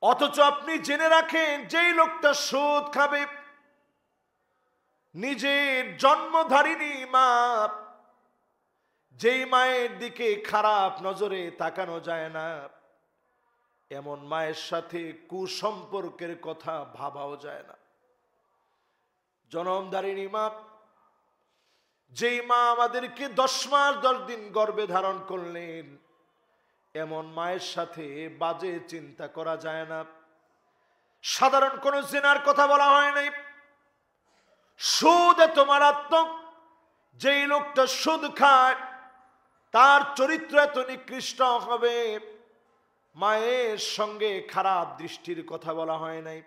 অথচ আপনি জেনে রাখেন যেই লোকটা সুদ খাবে, নিজের জন্মধারিণী মা, যেই মায়ের দিকে খারাপ নজরে তাকানো যায় না, এমন মায়ের সাথে কুসম্পর্কের কথা ভাবাও যায় না। জন্মধারিণী মা, যেই মা আমাদেরকে 10 মাস 10 দিন গর্ভে ধারণ করলেন, এমন মায়ের সাথে বাজে চিন্তা করা যায় না। সাধারণ কোন জিনার কথা বলা হয় নাই। সুদ এত মারাত্মক, যেই লোকটা সুদ খায় তার চরিত্র এত নিকৃষ্ট হবে। মায়ের সঙ্গে খারাপ দৃষ্টির কথা বলা হয় নাই,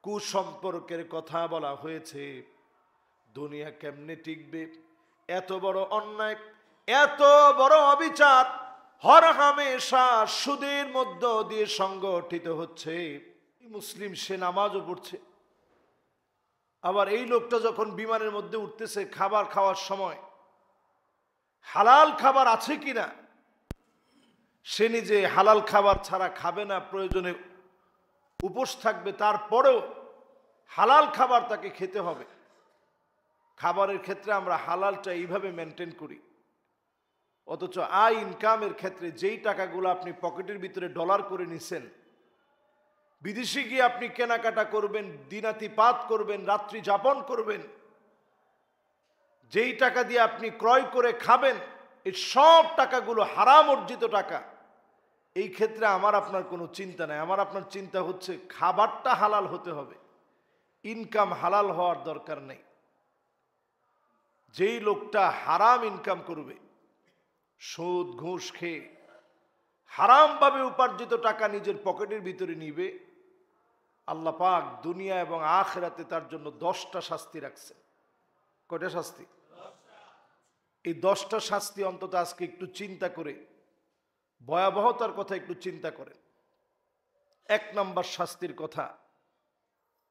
কুসম্পর্কের কথা বলা হয়েছে। দুনিয়া কেমনে টিকবে? এত বড় অন্যায়, এত বড় অবিচার হর হামেশা সুদের মধ্য দিয়ে সংগঠিত হচ্ছে। মুসলিম সে নামাজও পড়ছে, আবার এই লোকটা যখন বিমানের মধ্যে উঠতেছে, খাবার খাওয়ার সময় হালাল খাবার আছে কিনা সে নিজে হালাল খাবার ছাড়া খাবে না, প্রয়োজনে উপোস থাকবে, তারপরেও হালাল খাবার তাকে খেতে হবে। খাবারের ক্ষেত্রে আমরা হালালটা এইভাবে মেনটেন করি, অথচ আয় ইনকামের ক্ষেত্রে যেই টাকাগুলো আপনি পকেটের ভিতরে ডলার করে নিছেন, বিদেশে গিয়ে আপনি কেনাকাটা করবেন, দিনাতিপাত করবেন, রাত্রি যাপন করবেন, যেই টাকা দিয়ে আপনি ক্রয় করে খাবেন, এই সব টাকাগুলো হারাম অর্জিত টাকা। এই ক্ষেত্রে আমার আপনার কোনো চিন্তা নাই। আমার আপনার চিন্তা হচ্ছে খাবারটা হালাল হতে হবে, ইনকাম হালাল হওয়ার দরকার নেই। যেই লোকটা হারাম ইনকাম করবে, সুদ ঘুষ খেয়ে হারামভাবে উপার্জিত টাকা নিজের পকেটের ভিতরে নিবে, আল্লাহ পাক দুনিয়া এবং আখিরাতে তার জন্য 10টা শাস্তি রাখছে। কয়টা শাস্তি? এই 10টা শাস্তি অন্তত আজকে একটু চিন্তা করে, ভয়াবহতার কথা একটু চিন্তা করেন। 1 নম্বর শাস্তির কথা,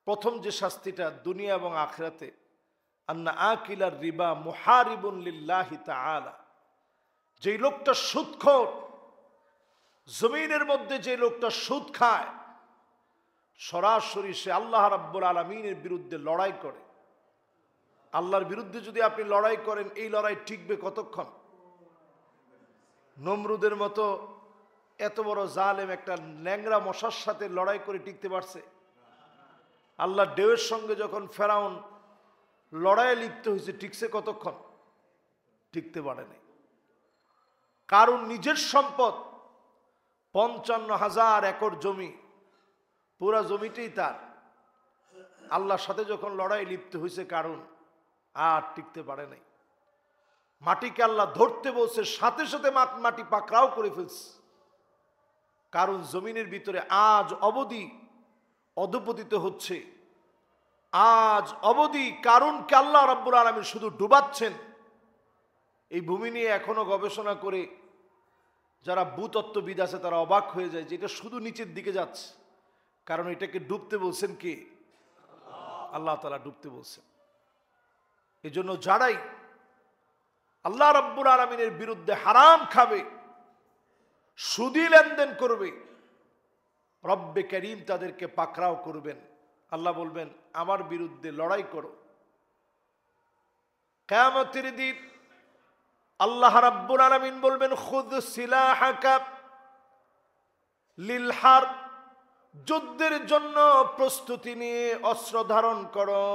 প্রথম যে শাস্তিটা দুনিয়া এবং আখিরাতে, আন্না আকিলার রিবা মুহারিবুন লিল্লাহি তাআলা। যেই লোকটা সুদখোর, জমিনের মধ্যে যে লোকটা সুদ খায়, সরাসরি সে আল্লাহ রাব্বুল আলামিনের বিরুদ্ধে লড়াই করে। আল্লাহর বিরুদ্ধে যদি আপনি লড়াই করেন, এই লড়াই টিকবে কতক্ষণ? নমরুদের মতো এত বড় জালেম একটা ন্যাংরা মশার সাথে লড়াই করে টিকতে পারছে? আল্লাহর ঢেউয়ের সঙ্গে যখন ফেরাউন লড়াইয়ে লিপ্ত হয়েছে, টিকছে কতক্ষণ? টিকতে পারে নাই। কারণ নিজের সম্পদ 55,000 একর জমি, পুরা জমিটাই তার। আল্লাহর সাথে যখন লড়াই লিপ্ত হয়েছে কারণ, আর টিকতে পারে নাই। মাটিকে আল্লাহ ধরতে বলছে, সাথে সাথে মাটি পাকড়াও করে ফেলছে। কারণ জমিনের ভিতরে আজ অবধি অধপতিত হচ্ছে, আজ অবধি কারণকে আল্লাহ রাব্বুল আলামিন শুধু ডুবাচ্ছেন। এই ভূমি নিয়ে এখনো গবেষণা করে যারা ভূতত্ত্ববিদ আছে তারা অবাক হয়ে যায় যে এটা শুধু নিচের দিকে যাচ্ছে। কারণ এটাকে ডুবতে বলছেন কে? আল্লাহ তাআলা ডুবতে বলছেন। এই জন্য যারাই আল্লাহ রাব্বুল আলামিনের বিরুদ্ধে হারাম খাবে, সুদী লেনদেন করবে, রব্বে করিম তাদেরকে পাকড়াও করবেন। আল্লাহ বলবেন আমার বিরুদ্ধে লড়াই করো। কিয়ামতের দিন আল্লাহ রাব্বুল আলামিন বলবেন খুদ সিলাহাকা লিল হারব, যুদ্ধের জন্য প্রস্তুতি নিয়ে অস্ত্র ধারণ করো।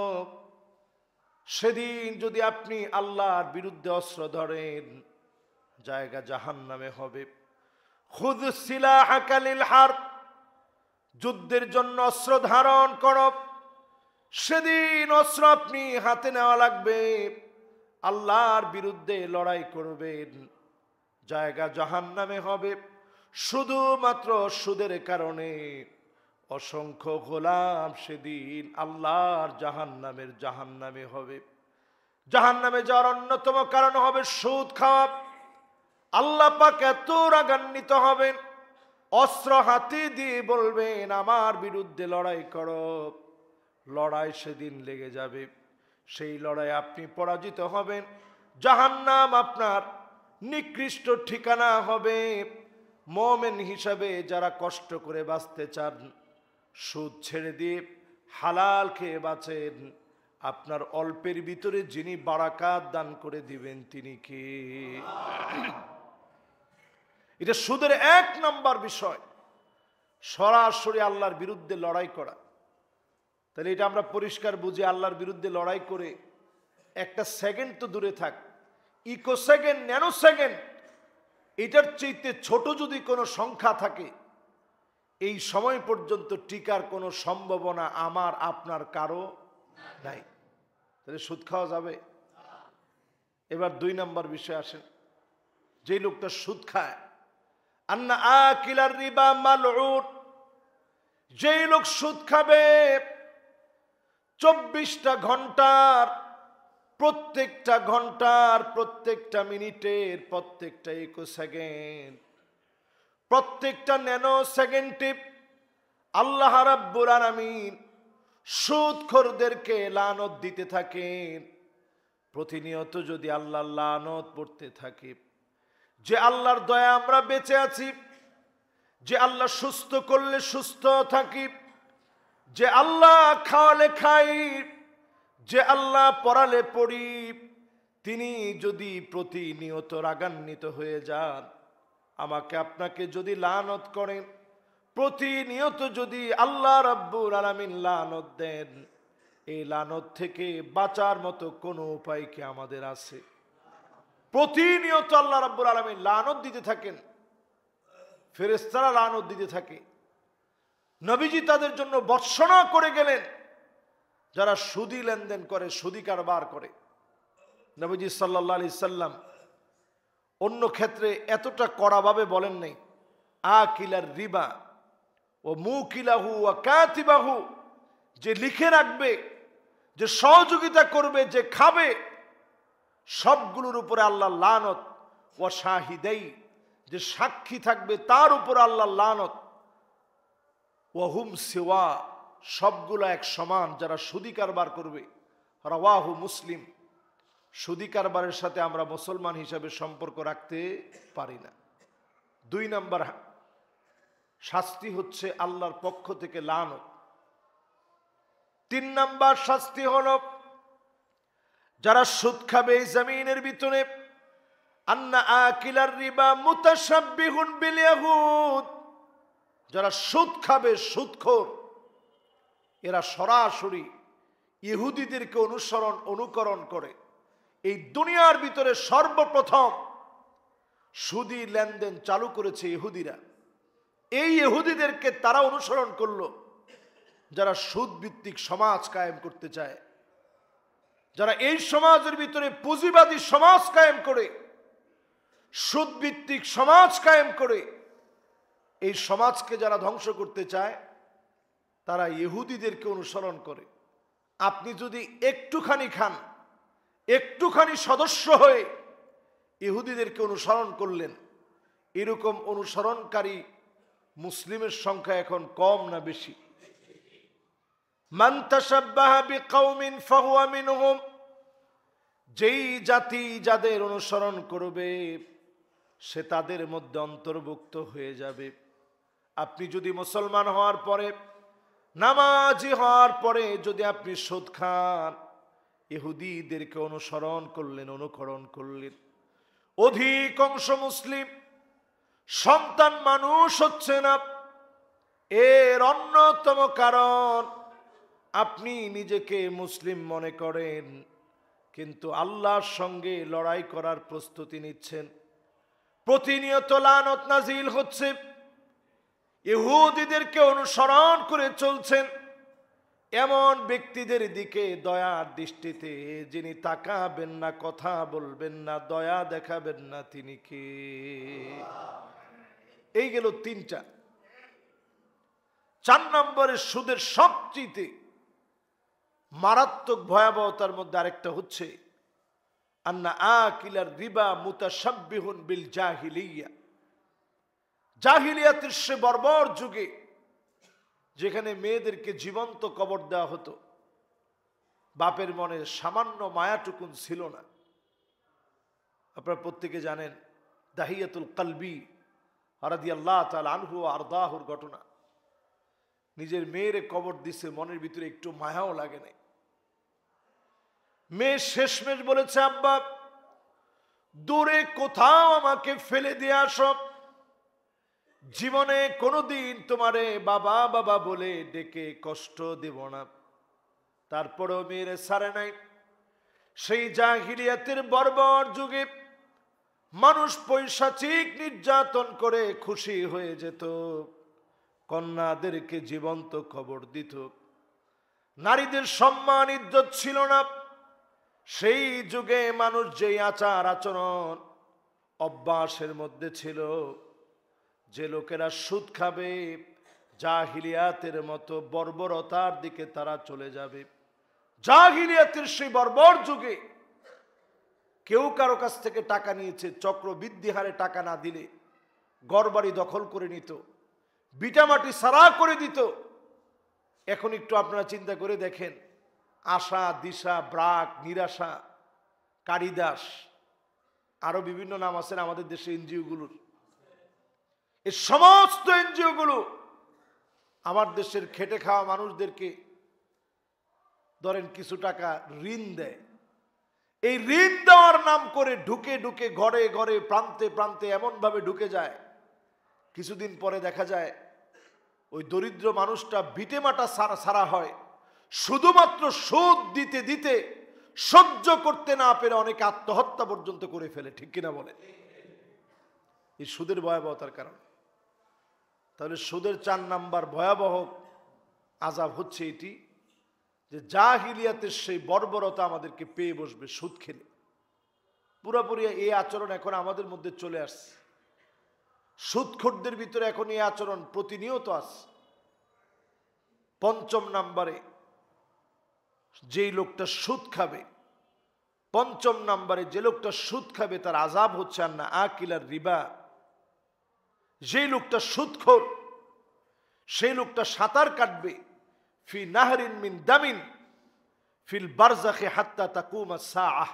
সেদিন যদি আপনি আল্লাহর বিরুদ্ধে অস্ত্র ধরেন, জায়গা জাহান্নামে হবে। খুদ সিলাহাকা লিল হারব, যুদ্ধের জন্য অস্ত্র ধারণ করো। সেদিন অস্ত্র আপনি হাতে নেওয়া লাগবে, আল্লাহর বিরুদ্ধে লড়াই করবেন, জায়গা জাহান্নামে হবে। শুধুমাত্র সুদের কারণে অসংখ্য গোলাম সেদিন আল্লাহর জাহান্নামে হবে। জাহান্নামে যাওয়ার অন্যতম কারণ হবে সুদ খাওয়া। আল্লাহ পাক এত রাগান্বিত হবেন, অস্ত্র হাতে দিয়ে বলবেন আমার বিরুদ্ধে লড়াই করো। লড়াই সেদিন লেগে যাবে, সেই লড়াই আপনি পরাজিত হবেন। জাহান্নাম আপনার নিকৃষ্ট ঠিকানা হবে। মুমিন হিসাবে যারা কষ্ট করে বাঁচতে চান, সুদ ছেড়ে দিয়ে হালাল খেয়ে বাঁচেন, আপনার অল্পের ভিতরে যিনি বারাকাত দান করে দিবেন তিনি কে? এটা সুদের 1 নম্বর বিষয়, সরাসরি আল্লাহর বিরুদ্ধে লড়াই করা। তাহলে এটা আমরা পরিষ্কার বুঝি, আল্লাহর বিরুদ্ধে লড়াই করে একটা সেকেন্ড তো দূরে থাক, ইকো সেকেন্ড, ন্যানো সেকেন্ড, এটার চাইতে ছোট যদি কোনো সংখ্যা থাকে, এই সময় পর্যন্ত টিকার কোনো সম্ভাবনা আমার আপনার কারো নাই। তাহলে সুদ খাওয়া যাবে? এবার 2 নম্বর বিষয় আসেন। যে লোকটা সুদ খায়, আন্না আকিলার রিবা মালউন, যেই লোক সুদ খাবে 24টা ঘন্টার, প্রত্যেকটা ঘন্টার, প্রত্যেকটা মিনিটের, প্রত্যেকটা ইকো সেকেন্ড, প্রত্যেকটা ন্যানো সেকেন্ডে আল্লাহ রাব্বুল আলামিন সুদখোরদেরকে লানত দিতে থাকেন। প্রতিনিয়ত যদি আল্লাহর লানত পড়তে থাকে, যে আল্লাহর দয়া আমরা বেঁচে আছি, যে আল্লাহ সুস্থ করলে সুস্থ থাকি, যে আল্লাহ খাওয়ালে খাই, যে আল্লাহ পড়ালে পড়ি, তিনি যদি প্রতিনিয়ত রাগান্বিত হয়ে যান, আমাকে আপনাকে যদি লানত করেন, প্রতিনিয়ত যদি আল্লাহ রাব্বুল আলামিন লানত দেন, এই লানত থেকে বাঁচার মতো কোনো উপায় কি আমাদের আছে? প্রতিনিয়ত আল্লাহ রাব্বুল আলামিন লানত দিতে থাকেন, ফেরেশতারা লানত দিতে থাকে। নবীজি তাদের জন্য বর্ষণা করে গেলেন যারা সুদি লেনদেন করে, সুদি কারবার করে। নবীজি সাল্লাল্লাহু আলাইহি সাল্লাম অন্য ক্ষেত্রে এতটা কড়াভাবে বলেন নাই, আকিলার রিবা ও মুকিলাহু ওয়া কাতিবাহু, যে লিখে রাখবে, যে সহযোগিতা করবে, যে খাবে, সবগুলোর উপরে আল্লাহর লানত, ওয়া শাহিদাই, যে সাক্ষী থাকবে তার উপর আল্লাহর লানত, ওয়া হুম সিওয়া, সবগুলো এক সমান যারা সুদি কারবার করবে। রাওয়াহু মুসলিম। সুদি কারবারের সাথে আমরা মুসলমান হিসাবে সম্পর্ক রাখতে পারি না। 2 নম্বর শাস্তি হচ্ছে আল্লাহর পক্ষ থেকে লানত। 3 নম্বর শাস্তি হলো যারা সুদ খাবে এই জমিনের ভিতরে, আন্না আকিলার রিবা মুতাশাব্বিহুন বিল ইয়াহুদ, যারা সুদ খাবে, সুদখোর, এরা সরাসরি ইহুদিদেরকে অনুকরণ করে। এই দুনিয়ার ভিতরে সর্বপ্রথম সুদি লেনদেন চালু করেছে ইহুদিরা। এই ইহুদিদেরকে তারা অনুসরণ করলো, যারা সুদ ভিত্তিক সমাজ কায়েম করতে চায়, যারা এই সমাজের ভিতরে পুঁজিবাদী সমাজ কায়েম করে, সুদ ভিত্তিক সমাজ কায়েম করে, এই সমাজকে যারা ধ্বংস করতে চায়, তারা ইহুদিদেরকে অনুসরণ করে। আপনি যদি একটুখানি খান, একটুখানি সদস্য হয়ে ইহুদিদেরকে অনুসরণ করলেন, এরকম অনুসরণকারী মুসলিমের সংখ্যা এখন কম না বেশি? মান তাশাব্বাহা বিকাউমিন ফাহুয়া মিনহুম, যেই জাতি যাদের অনুসরণ করবে সে তাদের মধ্যে অন্তর্ভুক্ত হয়ে যাবে। আপনি যদি মুসলমান হওয়ার পরে, নামাজি হওয়ার পরে যদি আপনি সুদ খান, ইহুদিদেরকে অনুসরণ করলেন, অনুকরণ করলেন। অধিকাংশ মুসলিম সন্তান মানুষ হচ্ছে না, এর অন্যতম কারণ আপনি নিজেকে মুসলিম মনে করেন, কিন্তু আল্লাহর সঙ্গে লড়াই করার প্রস্তুতি নিচ্ছেন। প্রতিনিয়ত লানত নাজিল হচ্ছে, ইহুদিদেরকে অনুসরণ করে চলছেন। এমন ব্যক্তিদের দিকে দয়ার দৃষ্টিতে যিনি তাকাবেন না, কথা বলবেন না, দয়া দেখাবেন না, তিনি কে? এই গেল 3টা। 4 নম্বরের সুদের সবচেয়ে মারাত্মক ভয়াবহতার মধ্যে আরেকটা হচ্ছে আন্না আকিলার রিবা মুতাশাব্বিহুন বিল জাহিলিয়া। জাহিলিয়াতের সে বর্বর যুগে যেখানে মেয়েদেরকে জীবন্ত কবর দেওয়া হতো, বাপের মনে সামান্য মায়াটুকুন ছিল না। আপনারা প্রত্যেকে জানেন দাহিয়াতুল কলবি রাদিয়াল্লাহু তাআলা আনহু ওয়া আরদাহুর ঘটনা। নিজের মেয়ের কবর দিছে, মনের ভিতরে একটু মায়াও লাগে নাই। মেয়ে শেষমেশ বলেছে, আব্বা দূরে কোথাও আমাকে ফেলে দিয়ে আসো, জীবনে কোনোদিন তোমারে বাবা বাবা বলে ডেকে কষ্ট দেব না। তারপরেও মেয়ের ছাড়ে নাই। সেই জাহিলিয়াতের বর্বর যুগে মানুষ পৈশাচিক নির্যাতন করে খুশি হয়ে যেত, কন্যাদেরকে জীবন্ত কবর দিত। নারীদের সম্মান ইজ্জত ছিল না। সেই যুগে মানুষ যেই আচার আচরণ অভ্যাসের মধ্যে ছিল, যে লোকেরা সুদ খাবে জাহিলিয়াতের মতো বর্বরতার দিকে তারা চলে যাবে। জাহিলিয়াতের সেই বর্বর যুগে কেউ কারো কাছ থেকে টাকা নিয়েছে, চক্রবৃদ্ধি হারে টাকা না দিলে ঘরবাড়ি দখল করে নিত, ভিটামাটি সারা করে দিত। এখন একটু আপনারা চিন্তা করে দেখেন, আশা, দিশা, ব্রাক, নিরাশা, কারিদাস, আরো বিভিন্ন নাম আছে আমাদের দেশে এনজিওগুলোর। এই সমস্ত এনজিওগুলো আমার দেশের খেটে খাওয়া মানুষদেরকে ধরেন কিছু টাকা ঋণ দেয়। এই ঋণ দেওয়ার নাম করে ঢুকে ঢুকে ঘরে ঘরে প্রান্তে প্রান্তে এমন ভাবে ঢুকে যায়, কিছুদিন পরে দেখা যায় ওই দরিদ্র মানুষটা ভিটেমাটা সারা হয়। শুধুমাত্র সুদ দিতে দিতে সহ্য করতে না পেরে অনেকে আত্মহত্যা পর্যন্ত করে ফেলে, ঠিক কিনা বলে? এই সুদের ভয়াবহতার কারণে। তাহলে সুদের 4 নাম্বার ভয়াবহ আযাব হচ্ছে এটি, যে জাহিলিয়াতের সেই বর্বরতা আমাদেরকে পেয়ে বসবে সুদ খেলে। পুরোপুরি এই আচরণ এখন আমাদের মধ্যে চলে আসছে। সুদখোরদের ভিতরে এখন এই আচরণ প্রতিনিয়ত আসছে। 5 নাম্বারে যেই লোকটা সুদ খাবে, 5 নাম্বারে যে লোকটা সুদ খাবে তার আযাব হচ্ছে আর না আকিলার রিবা। যেই লোকটা সুদখোর, সেই লোকটা সাঁতার কাটবে ফি নাহরিন মিন দামিন ফিল বারযাখি হাত্তা তাকুমা সাআহ।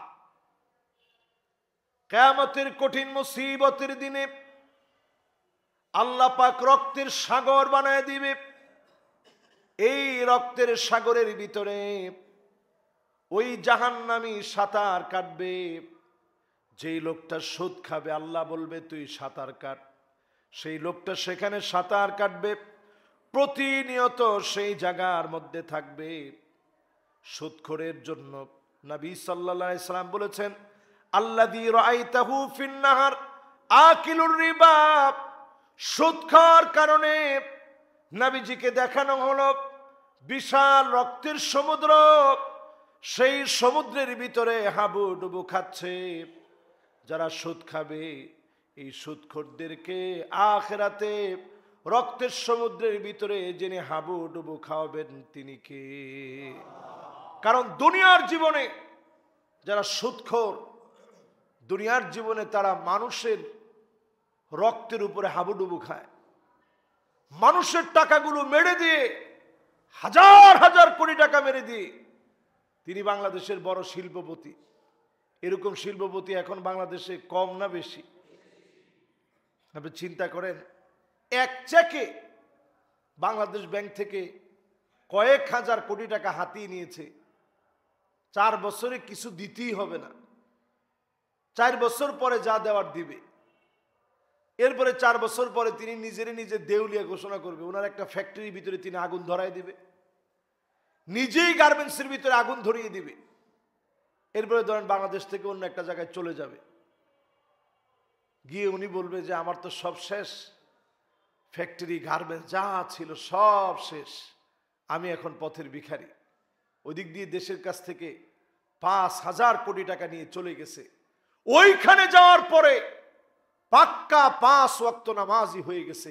কিয়ামতের কঠিন মুসিবতের দিনে আল্লাহ পাক রক্তের সাগর বানায় দিবে। এই রক্তের সাগরের ভিতরে ওই জাহান্নামী সাঁতার কাটবে। যেই লোকটা সুদ খাবে আল্লাহ বলবে তুই সাঁতার কাট। সেই লোকটা সেখানে সাঁতার কাটবে, প্রতিনিয়ত সেই জায়গার মধ্যে থাকবে। সুদখোরের জন্য নবী সাল্লাল্লাহু আলাইহি সাল্লাম বলেছেন, আল্লাযী রাআইতাহু ফিন নাহার আকিলুর রিবা। সুদ খাওয়ার কারণে নবীজিকে দেখানো হলো বিশাল রক্তের সমুদ্র, সেই সমুদ্রের ভিতরে হাবুডুবু খাচ্ছে। যারা সুদ খাবে এই সুদখোরদেরকে আখিরাতে রক্তের সমুদ্রের ভিতরে যিনি হাবুডুবু খাওয়াবেন তিনি কে? কারণ দুনিয়ার জীবনে যারা সুদখোর, দুনিয়ার জীবনে তারা মানুষের রক্তের উপরে হাবুডুবু খায়। মানুষের টাকাগুলো মেরে দিয়ে, হাজার হাজার কোটি টাকা মেরে দিয়ে তিনি বাংলাদেশের বড় শিল্পপতি। এরকম শিল্পপতি এখন বাংলাদেশে কম না বেশি? আপনি চিন্তা করেন, এক চেকে বাংলাদেশ ব্যাংক থেকে কয়েক হাজার কোটি টাকা হাতিয়ে নিয়েছে। 4 বছরে কিছু দিতেই হবে না, 4 বছর পরে যা দেওয়ার দিবে। এরপরে 4 বছর পরে তিনি নিজে দেউলিয়া ঘোষণা করবে। ওনার একটা ফ্যাক্টরির ভিতরে তিনি আগুন ধরায় দিবে, নিজেই গার্মেন্টসের ভিতরে আগুন ধরিয়ে দিবে। এরপরে ধরেন বাংলাদেশ থেকে অন্য একটা জায়গায় চলে যাবে, গিয়ে উনি বলবে যে আমার তো সব শেষ, ফ্যাক্টরি গার্মেন্টস যা ছিল সব শেষ, আমি এখন পথের ভিখারি। ওদিক দিয়ে দেশের কাছ থেকে 5,000 কোটি টাকা নিয়ে চলে গেছে। ওইখানে যাওয়ার পরে পাক্কা 5 ওয়াক্ত নামাজি হয়ে গেছে।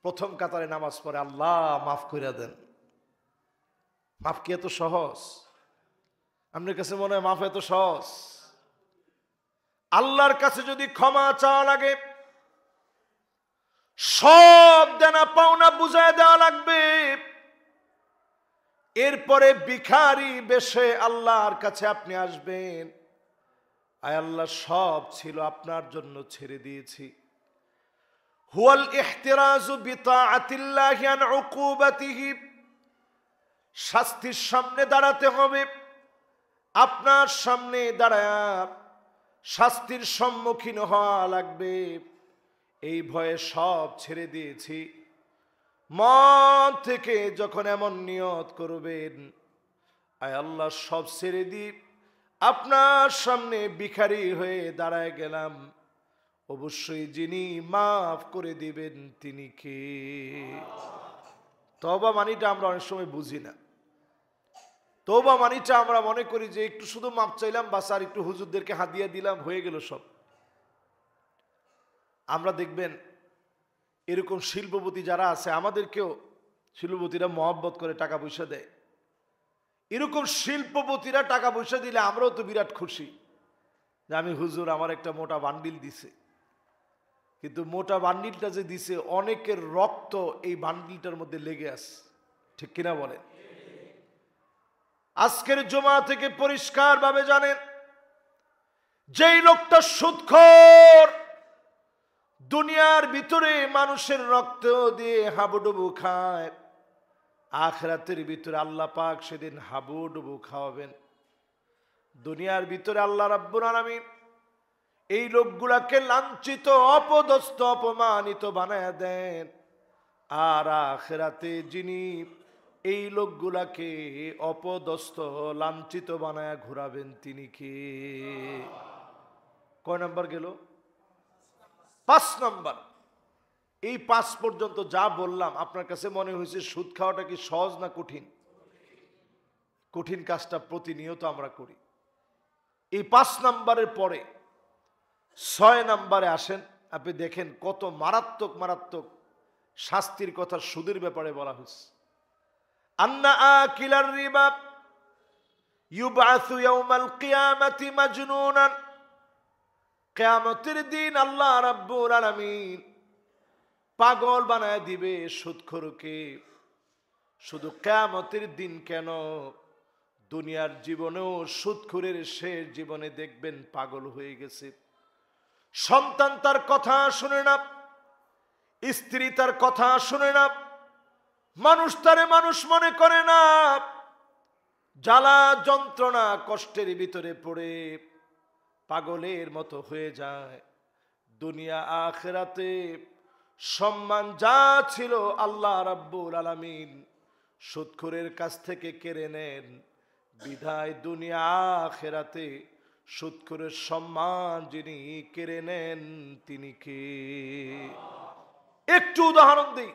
প্রথম কাতারে নামাজ পড়ে, আল্লাহ মাফ করে দেন। মাফ কি এত সহজ? আপনার কাছে মনে হয় মাফ এত সহজ? আল্লাহর কাছে যদি ক্ষমা চাওয়া লাগে, সব দেনা পাওনা বুঝায় দেওয়া লাগবে। এরপরে ভিখারি বেশে আল্লাহর কাছে আপনি আসবেন, আয় আল্লাহ সব ছিল আপনার জন্য ছেড়ে দিয়েছি, হুয়াল ইহতিরাজু বিতাআতিল্লাহি আন উকুবাতিহি, শাস্তির সামনে দাঁড়াতে হবে। আপনার সামনে দাঁড়ায়া শাস্তির সম্মুখীন হওয়া লাগবে, এই ভয়ে সব ছেড়ে দিয়েছি। মন থেকে যখন এমন নিয়ত করবেন, আয় আল্লাহ সব ছেড়ে দিই, আপনার সামনে ভিখারি হয়ে দাঁড়ায় গেলাম, অবশ্যই যিনি মাফ করে দিবেন তিনি কে? তওবা মানিটা আমরা অনেক সময় বুঝি না। তওবা মানিটা আমরা মনে করি যে একটু শুধু মাপ চাইলাম বাস, আর একটু হুজুরদেরকে হাদিয়া দিলাম, হয়ে গেল সব। আমরা দেখবেন এরকম শিল্পপতি যারা আছে, আমাদেরকেও শিল্পপতিরা মহব্বত করে টাকা পয়সা দেয়। এরকম শিল্পপতিরা টাকা পয়সা দিলে আমরাও তো বিরাট খুশি যে আমি হুজুর আমার একটা মোটা বান্ডিল দিছে। কিন্তু মোটা বান্ডিলটা যে দিছে, অনেকের রক্ত এই বান্ডিলটার মধ্যে লেগে আছে, ঠিক কিনা বলেন? আজকের জুমা থেকে পরিষ্কার ভাবে জানেন, যেই লোকটা সুদখোর, দুনিয়ার ভিতরে মানুষের রক্ত দিয়ে হাবুডুবু খায়, আখিরাতের ভিতরে আল্লাহ পাক সেদিন হাবুডুবু খাওয়াবেন। দুনিয়ার ভিতরে আল্লাহ রাব্বুল আলামিন এই লোকগুলাকে লাঞ্ছিত, অপদস্থ, অপমানিত বানায়া দেন, আর আখিরাতে যিনি এই লোকগুলাকে অপদস্থ, লাঞ্ছিত বানায়া ঘুরাবেন তিনি কে? কয় নাম্বার গেল? 5 নাম্বার। এই 5 পর্যন্ত যা বললাম, আপনার কাছে মনে হয়েছে সুদ খাওয়াটা কি সহজ না কঠিন? কঠিন কাজটা প্রতিনিয়ত আমরা করি। এই 5 নাম্বারের পরে 6 নাম্বারে আসেন, আপনি দেখেন কত মারাত্মক মারাত্মক শাস্তির কথা সুদের ব্যাপারে বলা হয়েছে। আন্না আকিলার রিবা ইউবআসু ইয়াউমাল কিয়ামাতি মাজনুনান, কিয়ামতের দিন আল্লাহ রাব্বুল আলামিন পাগল বানায় দিবে সুদখোরকে। শুধু কিয়ামতের দিন কেন, দুনিয়ার জীবনেও সুদখোরের শেষ জীবনে দেখবেন পাগল হয়ে গেছে। সন্তান তার কথা শুনে না, স্ত্রী তার কথা শুনে না, মানুষ তারে মানুষ মনে করে না, জ্বালা যন্ত্রণা কষ্টের ভিতরে পড়ে পাগলের মতো হয়ে যায়। দুনিয়া আখিরাতে সম্মান যা ছিল আল্লাহ রাব্বুল আলামিন সুদখোরের কাছ থেকে কেড়ে নেন, বিধায় দুনিয়া আখিরাতে সুদখোরের সম্মান যিনি কেড়ে নেন তিনি কে? একটু উদাহরণ দিই,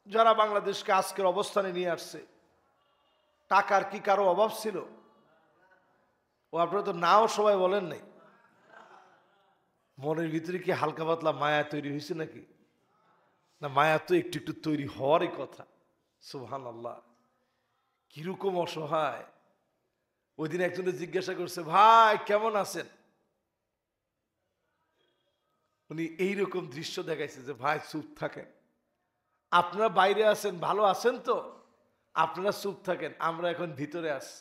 যারা বাংলাদেশকে আজকের অবস্থানে নিয়ে আসছে, টাকার কি কারো অভাব ছিল? ও আপনারা তো নাও সবাই বলেন নাই। মনের ভিতরে কি হালকা পাতলা মায়া তৈরি হয়েছে নাকি? না, মায়া তো একটু একটু তৈরি হওয়ারই কথা। সুবহানাল্লাহ, কিরকম অসহায়। ওই দিন একজনে জিজ্ঞাসা করছে, ভাই কেমন আছেন? উনি এইরকম দৃশ্য দেখাইছে যে ভাই চুপ থাকেন, আপনারা বাইরে আছেন, ভালো আছেন তো, আপনারা চুপ থাকেন, আমরা এখন ভিতরে আছি।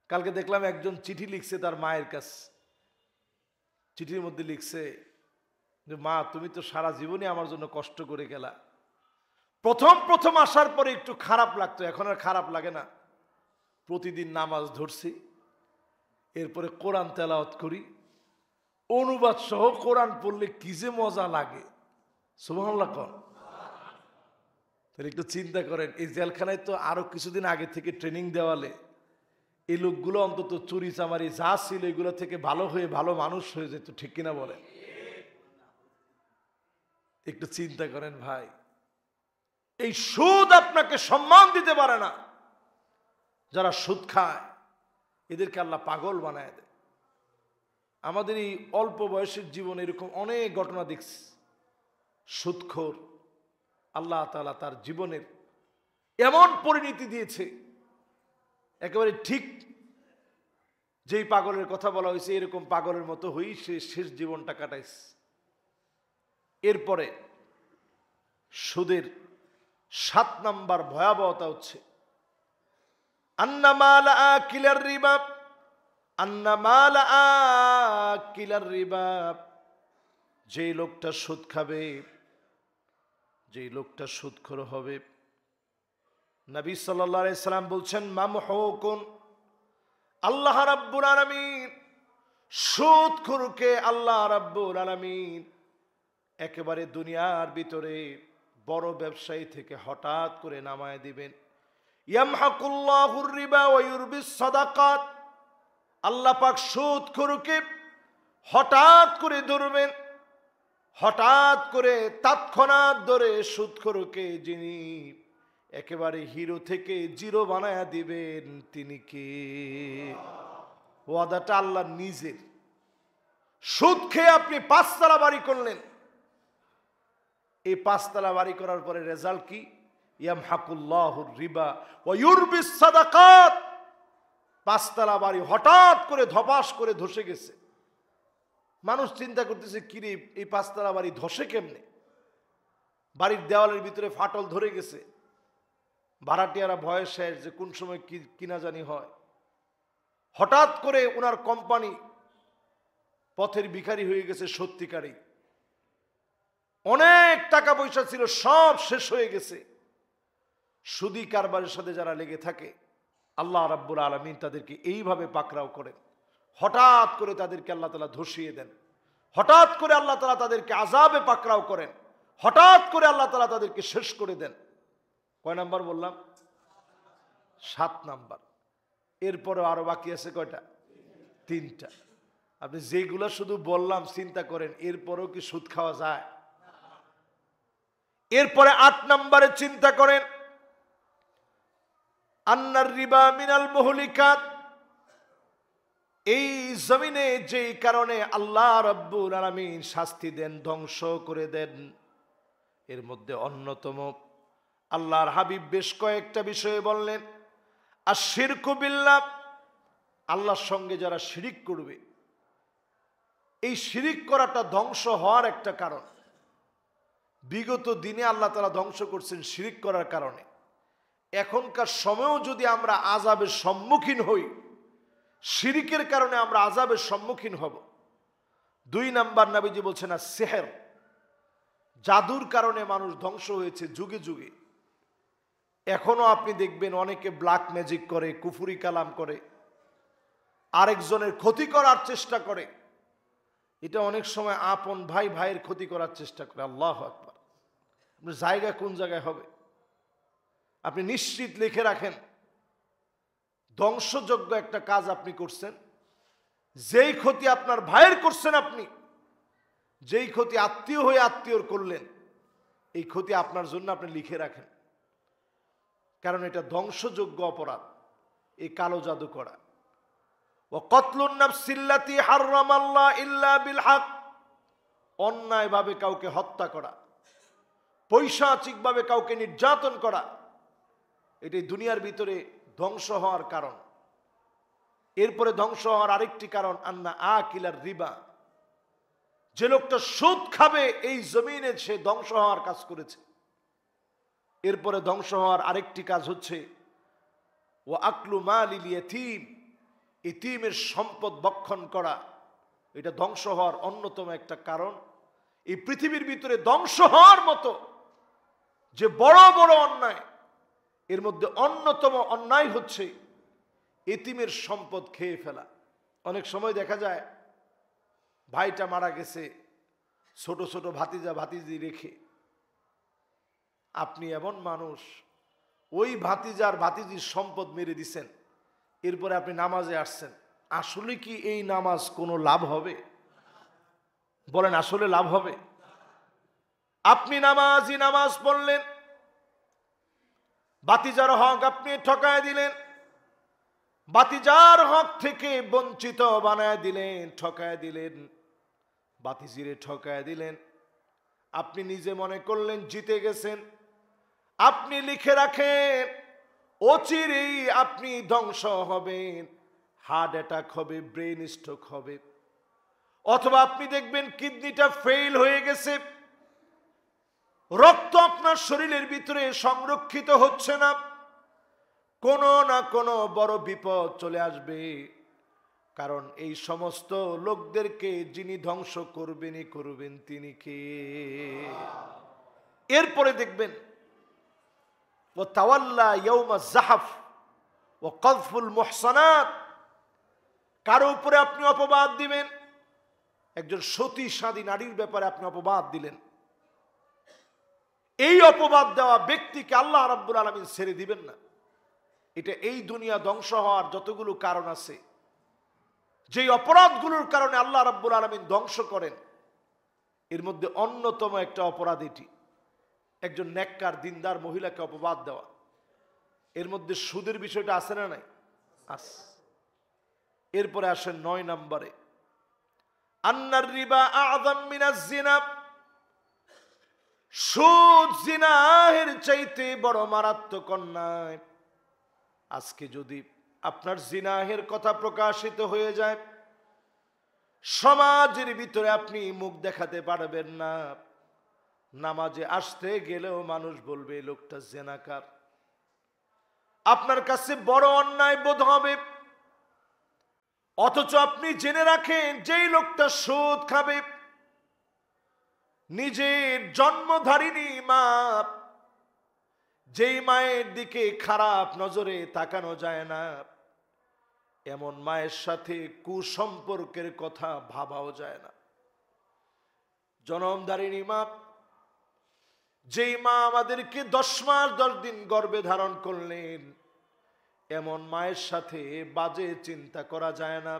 কালকে দেখলাম একজন চিঠি লিখছে তার মায়ের কাছে। চিঠির মধ্যে লিখছে যে মা, তুমি তো সারা জীবনে আমার জন্য কষ্ট করে গেলা। প্রথম প্রথম আসার পরে একটু খারাপ লাগতো, এখন আর খারাপ লাগে না। প্রতিদিন নামাজ ধরছি, এরপরে কোরআন তেলাওয়াত করি, অনুবাদ সহ কোরআন পড়লে কি যে মজা লাগে। সুবহানাল্লাহ কর। তাহলে একটু চিন্তা করেন, এই জেলখানায় তো আরো কিছুদিন আগে থেকে ট্রেনিং দেওয়ালে এই লোকগুলো অন্তত চুরি চামারি যা ছিল এগুলো থেকে ভালো হয়ে ভালো মানুষ হয়ে যেত, ঠিক কিনা বলেন? একটু চিন্তা করেন ভাই, এই সুদ আপনাকে সম্মান দিতে পারে না। যারা সুদ খায় এদেরকে আল্লাহ পাগল বানায় দেয়। আমাদের এই অল্প বয়সের জীবনে এরকম অনেক ঘটনা দেখছি। সুদখোর আল্লাহ তাআলা তার জীবনের এমন পরিণতি দিয়েছে, একেবারে ঠিক যেই পাগলের কথা বলা হয়েছে এরকম পাগলের মতো হয়েই সে শেষ জীবনটা কাটাইছে। এরপরে সুদের 7 নাম্বার ভয়াবহতা হচ্ছে আন্নামাল আকিলার রিবা, আন্নামাল আকিলার রিবা, যেই লোকটা সুদ খাবে, যেই লোকটা সুদখোর হবে, নবী সাল্লাল্লাহু আলাইহি সাল্লাম বলছেন মামহুকুন, আল্লাহ রাব্বুল আলামিন সুদখোরকে আল্লাহ রাব্বুল আলামিন একেবারে দুনিয়ার ভিতরে বড় ব্যবসায়ী থেকে হঠাৎ করে নামায় দিবেন। ইয়ামহাকুল্লাহুর রিবা ওয়া ইউরবিস সাদাকাত, আল্লাহ পাক সুদখোরকে হঠাৎ করে ধরবেন, হঠাৎ করে তৎক্ষণাৎ ধরে সুদখোরকে যিনি একেবারে হিরো থেকে জিরো বানায়া দিবেন তিনি কে? ওয়াদাটা আল্লাহ নিজের। সুদ খেয়ে আপনি 5 তলা বাড়ি করলেন, এই 5 তলা বাড়ি করার পরে রেজাল্ট কি? ইয়ামহাকুল্লাহুর রিবা ওয়া ইউরবিস সাদাকাত, 5 তলা বাড়ি হঠাৎ করে ধপাস করে ধসে গেছে। মানুষ চিন্তা করতেছে কিরে এই 5 তলা বাড়ি ধসে কেমনে? বাড়ির দেওয়ালের ভিতরে ফাটল ধরে গেছে, ভাড়াটিয়ারা ভয়ে শেষ যে কোন সময় কি কিনা জানি হয়। হঠাৎ করে ওনার কোম্পানি পথের ভিখারি হয়ে গেছে, সত্যিকারই অনেক টাকা পয়সা ছিল সব শেষ হয়ে গেছে। সুদী কারবারের সাথে যারা লেগে থাকে আল্লাহ রাব্বুল আলামিন তাদেরকে এইভাবে পাকড়াও করেন, হঠাৎ করে তাদেরকে আল্লাহ তাআলা ধসিয়ে দেন, হঠাৎ করে আল্লাহ তাআলা তাদেরকে আযাবে পাকড়াও করেন, হঠাৎ করে আল্লাহ তাআলা তাদেরকে শেষ করে দেন। কয় নাম্বার বললাম? 7 নাম্বার। এরপরে আরো বাকি আছে কয়টা? 3টা। আপনি যেগুলো শুধু বললাম চিন্তা করেন, এরপরেও কি সুদ খাওয়া যায়? এরপরে 8 নম্বরে চিন্তা করেন, আন্নার রিবা মিনাল মুহলিকাত, এই জমিনে যেই কারণে আল্লাহ রাব্বুল আলামিন শাস্তি দেন, ধ্বংস করে দেন, এর মধ্যে অন্যতম আল্লাহর হাবিব বেশ কয়েকটা বিষয়ে বললেন। আশ-শিরকু বিল্লাহ, আল্লাহর সঙ্গে যারা শিরিক করবে, এই শিরিক করাটা ধ্বংস হওয়ার একটা কারণ। বিগত দিনে আল্লাহ তাআলা ধ্বংস করছেন শিরিক করার কারণে। এখনকার সময়েও যদি আমরা আযাবের সম্মুখীন হই, শিরিকের কারণে আমরা আযাবের সম্মুখীন হব। 2 নাম্বার নবীজি বলছেন আর-সিহর, জাদুর কারণে মানুষ ধ্বংস হয়েছে যুগে যুগে। এখনো আপনি দেখবেন অনেকে ব্ল্যাক ম্যাজিক করে, কুফরি কালাম করে, আরেকজনের ক্ষতি করার চেষ্টা করে। এটা অনেক সময় আপন ভাই ভাইয়ের ক্ষতি করার চেষ্টা করে। আল্লাহু আকবার। আপনার জায়গা কোন জায়গায় হবে আপনি নিশ্চিত লিখে রাখেন, ধ্বংসযোগ্য একটা কাজ আপনি করছেন। যেই ক্ষতি আপনার ভাইয়ের করছেন আপনি, যেই ক্ষতি আত্মীয় হয়ে আত্মীয়র করলেন, এই ক্ষতি আপনার জন্য আপনি লিখে রাখেন, কারণ এটা ধ্বংসযোগ্য অপরাধ, এই কালো জাদু করা। ও কতলুন নাফসিল্লাতি হারামাল্লাহ ইল্লা বিল হক, অন্যায়ভাবে কাউকে হত্যা করা, পৈশাচিকভাবে কাউকে নির্যাতন করা, এটাই দুনিয়ার ভিতরে ধ্বংস হওয়ার কারণ। এরপরে ধ্বংস হওয়ার আরেকটি কারণ আন্না আকিলার রিবা, যে লোকটা সুদ খাবে এই জমিনে সে ধ্বংস হওয়ার কাজ করেছে। এরপরে ধ্বংস হওয়ার আরেকটি কাজ হচ্ছে ও আকলু মালিল ইয়াতীম, ইতিমের সম্পদ ভক্ষণ করা, এটা ধ্বংস হওয়ার অন্যতম একটা কারণ। এই পৃথিবীর ভিতরে ধ্বংস হওয়ার মতো যে বড় বড় অন্যায়, এর মধ্যে অন্যতম অন্যায় হচ্ছে ইতিমের সম্পদ খেয়ে ফেলা। অনেক সময় দেখা যায় ভাইটা মারা গেছে, ছোট ছোট ভাতিজা ভাতিজি রেখে, আপনি এমন মানুষ ওই ভাতিজার ভাতিজির সম্পদ মেরে দিছেন, এরপরে আপনি নামাজে আসছেন। আসলে কি এই নামাজ কোনো লাভ হবে? বলেন, আসলে লাভ হবে? আপনি নামাজ পড়লেন, বাতিজার হক আপনি ঠকায় দিলেন, বাতিজার হক থেকে বঞ্চিত বানায় দিলেন, ঠকায় দিলেন, বাতিজিরে ঠকায় দিলেন। আপনি নিজে মনে করলেন জিতে গেছেন। আপনি লিখে রাখেন, অচিরেই আপনি ধ্বংস হবেন, হার্ট অ্যাটাক হবে, ব্রেন স্ট্রোক হবে, অথবা আপনি দেখবেন কিডনিটা ফেল হয়ে গেছে, রক্ত আপনার শরীরের ভিতরে সংরক্ষিত হচ্ছে না, কোনো না কোনো বড় বিপদ চলে আসবে। কারণ এই সমস্ত লোকদেরকে যিনি ধ্বংস করবেন তিনি কে? এরপরে দেখবেন ও তাওয়াল্লা ইয়াউমা যাহফ ও কযফুল মুহসানাত, কারো উপরে আপনি অপবাদ দিবেন, একজন সতী সাদী নারীর ব্যাপারে আপনি অপবাদ দিলেন, এই অপবাদ দেওয়া ব্যক্তিকে আল্লাহ রাব্বুল আলামিন ছেড়ে দিবেন না। এটা এই দুনিয়া ধ্বংস হওয়ার যতগুলো কারণ আছে, যেই অপরাধগুলোর কারণে আল্লাহ রাব্বুল আলামিন ধ্বংস করেন, এর মধ্যে অন্যতম একটা অপরাধ এটি, একজন নেককার দিনদার মহিলাকে অপবাদ দেওয়া। এর মধ্যে সুদের বিষয়টা আছে না নাই? আছে। এরপরে আসেন 9 নম্বরে, আন্নার রিবা আযম মিনাজ জিনা, সুদ জিনাহের চাইতে বড় মারাত্মক অন্যায়। আজকে যদি আপনার জিনাহের কথা প্রকাশিত হয়ে যায়, সমাজের ভিতরে আপনি মুখ দেখাতে পারবেন না, নামাজে আসতে গেলেও মানুষ বলবে লোকটা জিনাকার, আপনার কাছে বড় অন্যায় বোধ হবে। অথচ আপনি জেনে রাখেন যেই লোকটা সুদ খাবে, নিজের জন্মধারিণী মা, যেই মায়ের দিকে খারাপ নজরে তাকানো যায় না, এমন মায়ের সাথে কুসম্পর্কের কথা ভাবাও যায় না। জন্মধারিণী মা, যেই মা আমাদেরকে 10 মাস 10 দিন গর্ভে ধারণ করলেন, এমন মায়ের সাথে বাজে চিন্তা করা যায় না।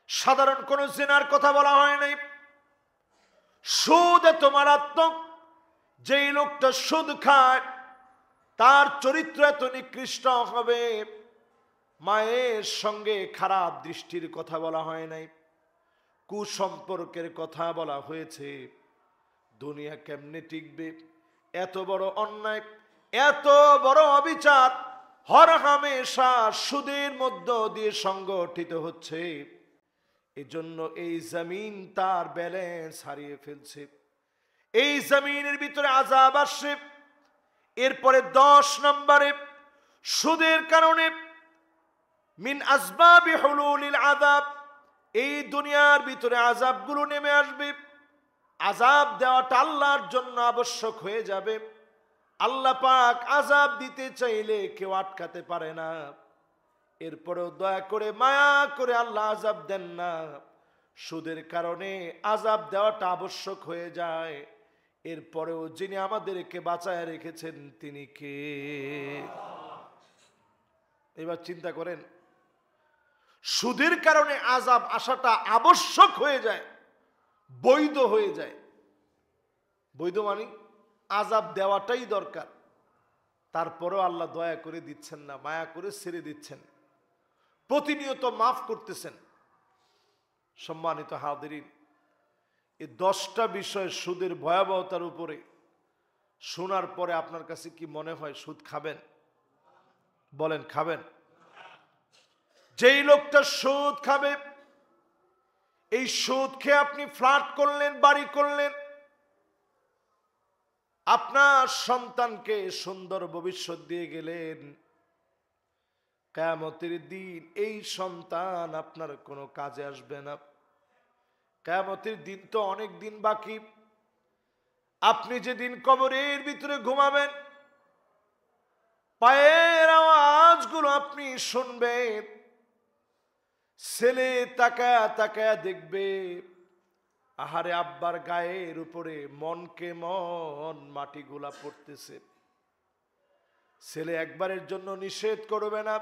সাধারণ কোন জিনার কথা বলা হয় নাই। সুদ এত মারাত্মক, যেই লোকটা সুদ খায় তার চরিত্র এত নিকৃষ্ট হবে। মায়ের সঙ্গে খারাপ দৃষ্টির কথা বলা হয় নাই, কুসম্পর্কের কথা বলা হয়েছে। দুনিয়া কেমনে টিকবে? এত বড় অন্যায়, এত বড় অবিচার হরহামেশা সুদের মধ্য দিয়ে সংগঠিত হচ্ছে। এজন্য এই জমিন তার ব্যালেন্স হারিয়ে ফেলছে, এই জমিনের ভিতরে আযাব আসছে। এরপরে 10 নম্বরে, সুদের কারণে মিন আসবাবি হুলুলিল আযাব, এই দুনিয়ার ভিতরে আযাবগুলো নেমে আসবে। আযাব দেওয়াটা আল্লাহর জন্য আবশ্যক হয়ে যাবে। আল্লাহ পাক আযাব দিতে চাইলে কেউ আটকাতে পারে না। এরপরেও দয়া করে মায়া করে আল্লাহ আযাব দেন না। সুদের কারণে আযাব দেওয়াটা আবশ্যক হয়ে যায়। এরপরেও যিনি আমাদেরকে বাঁচায় রেখেছেন তিনি কে? এবার চিন্তা করেন, সুদের কারণে আযাব আসাটা আবশ্যক হয়ে যায়, বৈধ হয়ে যায়। বৈধ মানে আযাব দেওয়াটাই দরকার, তারপরেও আল্লাহ দয়া করে দিচ্ছেন না, মায়া করে ছেড়ে দিচ্ছেন, প্রতিনিয়ত মাফ করতেছেন। সম্মানিত হাজিরিন, এই 10টা বিষয় সুদের ভয়াবহতার উপরে শোনার পরে আপনার কাছে কি মনে হয় সুদ খাবেন? বলেন খাবেন? যেই লোকটা সুদ খাবে, এই সুদ খেয়ে আপনি ফ্ল্যাট করলেন, বাড়ি করলেন, আপনার সন্তানকে সুন্দর ভবিষ্যৎ দিয়ে গেলেন, কিয়ামতের দিন এই সন্তান আপনার কোনো কাজে আসবে না। কিয়ামতের দিন তো অনেক দিন বাকি। আপনি যেদিন কবরের ভিতরে ঘুমাবেন, পায়ের আওয়াজগুলো আপনি শুনবেন, ছেলে তাকায়া তাকায়া দেখবে, আহারে আব্বার গায়ের উপরে মনকে মন মাটিগুলা পড়তেছে। ছেলে একবারের জন্য নিষেধ করবে না।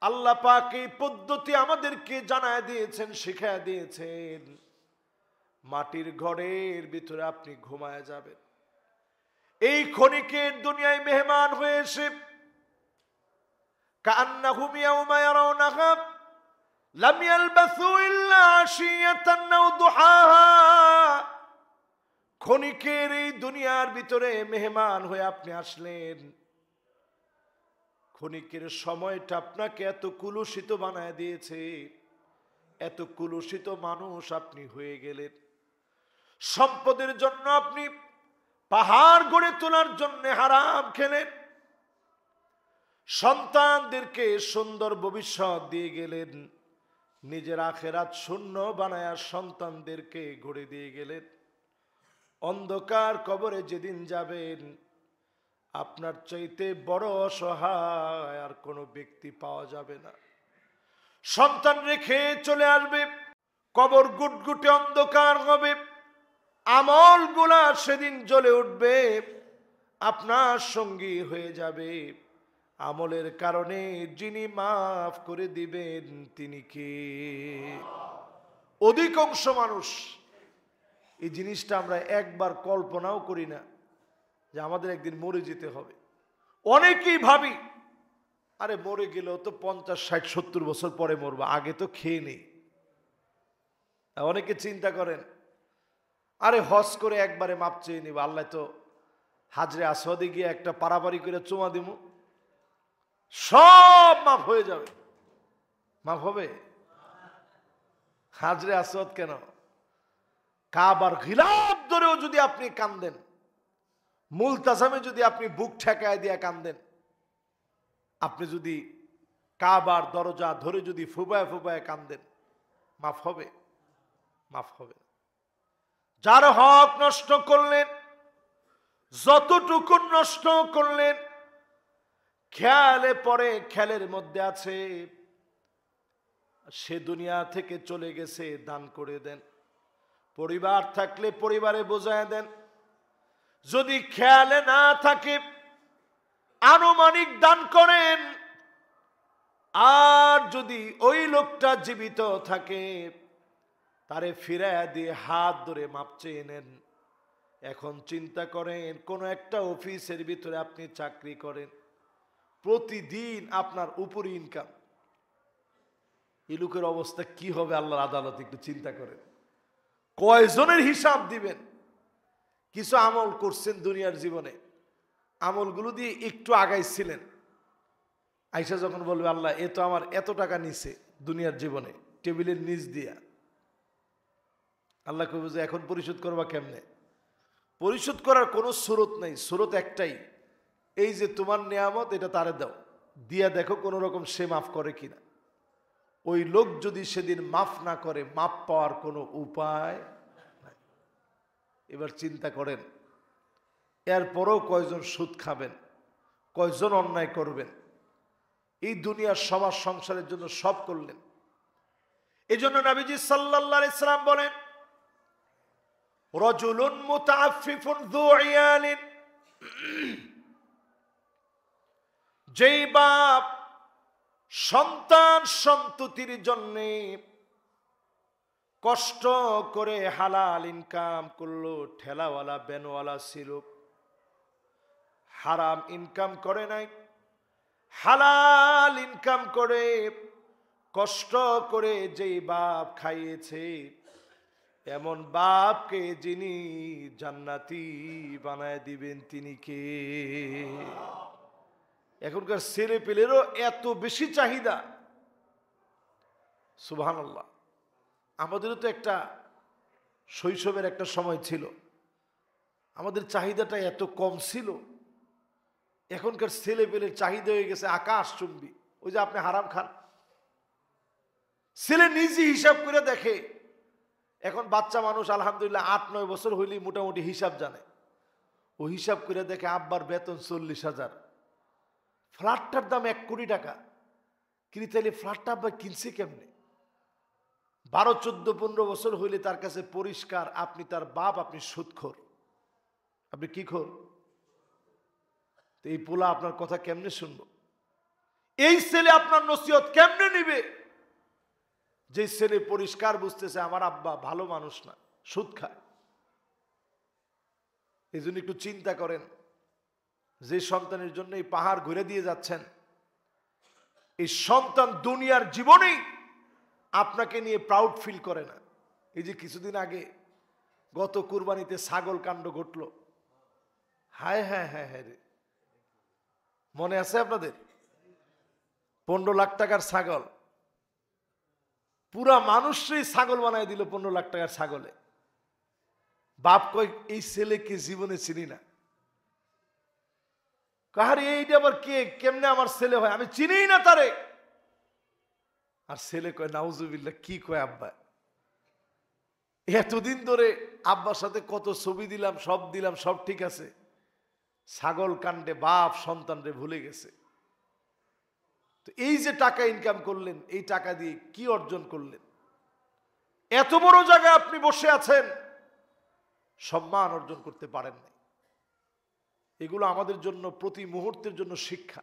আল্লাহ পাক এই পদ্ধতি আমাদেরকে জানায় দিয়েছেন, শিখায় দিয়েছেন। মাটির ঘরের ভিতরে আপনি ঘুমায় যাবেন। এই ক্ষণিকের দুনিয়ায় মেহমান হয়ে এসে কান্নাহুম ইয়াউমা ইয়ারাউনাহা লাম ইয়ালবাসু ইল্লা আশিয়াতান আও দুহাহা, ক্ষণিকের এই দুনিয়ার ভিতরে মেহমান হয়ে আপনি আসলেন। ক্ষণিকের সময়টা আপনাকে এত কুলুষিত বানায় দিয়েছে, এত কুলুষিত মানুষ আপনি হয়ে গেলেন। সম্পদের জন্য আপনি পাহাড় গড়ে তোলার জন্য হারাম খেলেন, সন্তানদেরকে সুন্দর ভবিষ্যৎ দিয়ে গেলেন, নিজের আখেরাত শূন্য বানায়া সন্তানদেরকে গড়ে দিয়ে গেলেন। অন্ধকার কবরে যেদিন যাবেন, আপনার চাইতে বড় অসহায় আর কোনো ব্যক্তি পাওয়া যাবে না। সন্তান রেখে চলে আসবে, কবর গুটগুটে অন্ধকার হবে, আমলগুলা সেদিন জ্বলে উঠবে, আপনার সঙ্গী হয়ে যাবে। আমলের কারণে যিনি মাফ করে দিবেন তিনি কে? অধিকাংশ মানুষ এই জিনিসটা আমরা একবার কল্পনাও করি না যে আমাদের একদিন মরে যেতে হবে। অনেকেই ভাবি আরে মরে গেলেও তো 50, 60, 70 বছর পরে মরবো, আগে তো খেয়ে নেই। অনেকে চিন্তা করেন আরে হজ করে একবারে মাপ চেয়ে নিব, আল্লাহ তো হাজরে আসওয়াদে গিয়ে একটা পারাপারি করে চুমা দিব, সব মাফ হয়ে যাবে। মাফ হবে? হাজরে আসওয়াদ কেন, কাবার গিলাফ ধরেও যদি আপনি কান্দেন, মুলতাজামে যদি আপনি বুক ঠেকায় দিয়া কান্দেন, আপনি যদি কাবার দরজা ধরে যদি ফুবায় ফুবায় কান্দেন, মাফ হবে? মাফ হবে। যার হক নষ্ট করলেন, যতটুকু নষ্ট করলেন, খেয়ালে পরে খেয়ালের মধ্যে আছে, সে দুনিয়া থেকে চলে গেছে, দান করে দেন। পরিবার থাকলে পরিবারে বোঝায় দেন। যদি খেয়ালে না থাকে আনুমানিক দান করেন। আর যদি ওই লোকটা জীবিত থাকে তারে ফিরাইয়া দিয়ে হাত ধরে মাপ চেয়ে নেন। এখন চিন্তা করেন, কোন একটা অফিসের ভিতরে আপনি চাকরি করেন, প্রতিদিন আপনার উপরে ইনকাম, এই লোকের অবস্থা কি হবে আল্লাহর আদালতে একটু চিন্তা করেন। কয়জনের হিসাব দিবেন? কিছু আমল করছেন দুনিয়ার জীবনে, আমলগুলো দিয়ে একটু আগাইছিলেন, আইসা যখন বলবে আল্লাহ এ তো আমার এত টাকা নিছে দুনিয়ার জীবনে টেবিলের নিচ দিয়া, আল্লাহ কইবে যে এখন পরিশোধ করবা কেমনে? পরিশোধ করার কোনো স্রোত নেই, স্রোত একটাই, এই যে তোমার নিয়ামত এটা তারে দাও, দিয়া দেখো কোন রকম সে মাফ করে কিনা। ওই লোক যদি সেদিন মাফ না করে, মাফ পাওয়ার কোনো উপায় নাই। এবার চিন্তা করেন, এরপরও কয়জন সুদ খাবেন, কয়জন অন্যায় করবেন। এই দুনিয়ার সমাজ সংসারের জন্য সব করলেন। এই জন্য নবীজি সাল্লাল্লাহু আলাইহি সাল্লাম বলেন, রাজুলুন মুতাআফফিফুন যু ইয়ালিন, যেই বাপ সন্তান সন্ততির জন্য কষ্ট করে হালাল ইনকাম করলো, ঠেলাওয়ালা ব্যানওয়ালা ছিল, হারাম ইনকাম করে নাই, হালাল ইনকাম করে কষ্ট করে যেই বাপ খাইয়েছে, এমন বাপকে যিনি জান্নাতি বানায় দিবেন তিনি কে? এখনকার ছেলে পেলেরও এত বেশি চাহিদা, সুবহানাল্লাহ। আমাদেরও তো একটা শৈশবের একটা সময় ছিল, আমাদের চাহিদাটা এত কম ছিল। এখনকার ছেলে পেলের চাহিদা হয়ে গেছে আকাশচুম্বী। ওই যে আপনি হারাম খান, ছেলে নিজে হিসাব করে দেখে। এখন বাচ্চা মানুষ আলহামদুলিল্লাহ 8-9 বছর হইলেই মোটামুটি হিসাব জানে। ও হিসাব করে দেখে আব্বার বেতন 40,000, ফ্ল্যাটটার দাম 1 কোটি টাকা। কিন্তু তাইলে ফ্ল্যাটটা আব্বা কিনছে কেমনে? 12, 14, 15 বছর হইলে তার কাছে পরিষ্কার আপনি তার বাপ, আপনি সুদখোর। আপনি কি খোর? তো এই পোলা আপনার কথা কেমনে শুনবো? এই ছেলে আপনার নসিহত কেমনে নিবে? যে ছেলে পরিষ্কার বুঝতেছে আমার আব্বা ভালো মানুষ না, সুদ খায়। এই জন্য একটু চিন্তা করেন, যে সন্তানের জন্য এই পাহাড় ঘুরে দিয়ে যাচ্ছেন, এই সন্তান দুনিয়ার জীবনেই আপনাকে নিয়ে প্রাউড ফিল করে না। এই যে কিছুদিন আগে গত কুরবানিতে ছাগল কাণ্ড ঘটলো, হায় হায় হায় হায় রে, মনে আছে আপনাদের? 15 লাখ টাকার ছাগল, পুরা মানুষই ছাগল বানায় দিল 15 লাখ টাকার ছাগলে। বাপ কই এই ছেলেকে জীবনে চিনি না। কাহারে এইটা আবার কে, কেমনে আমার ছেলে হয়, আমি চিনিই না তারে। আর ছেলে কয় নাউজুবিল্লাহ, কি কয় আব্বা? এতদিন ধরে আব্বার সাথে কত ছবি দিলাম, সব ঠিক আছে, ছাগল কাণ্ডে বাপ সন্তানরে ভুলে গেছে। তো এই যে টাকা ইনকাম করলেন, এই টাকা দিয়ে কি অর্জন করলেন? এত বড় জায়গায় আপনি বসে আছেন, সম্মান অর্জন করতে পারেন নাই। এগুলো আমাদের জন্য প্রতি মুহূর্তের জন্য শিক্ষা।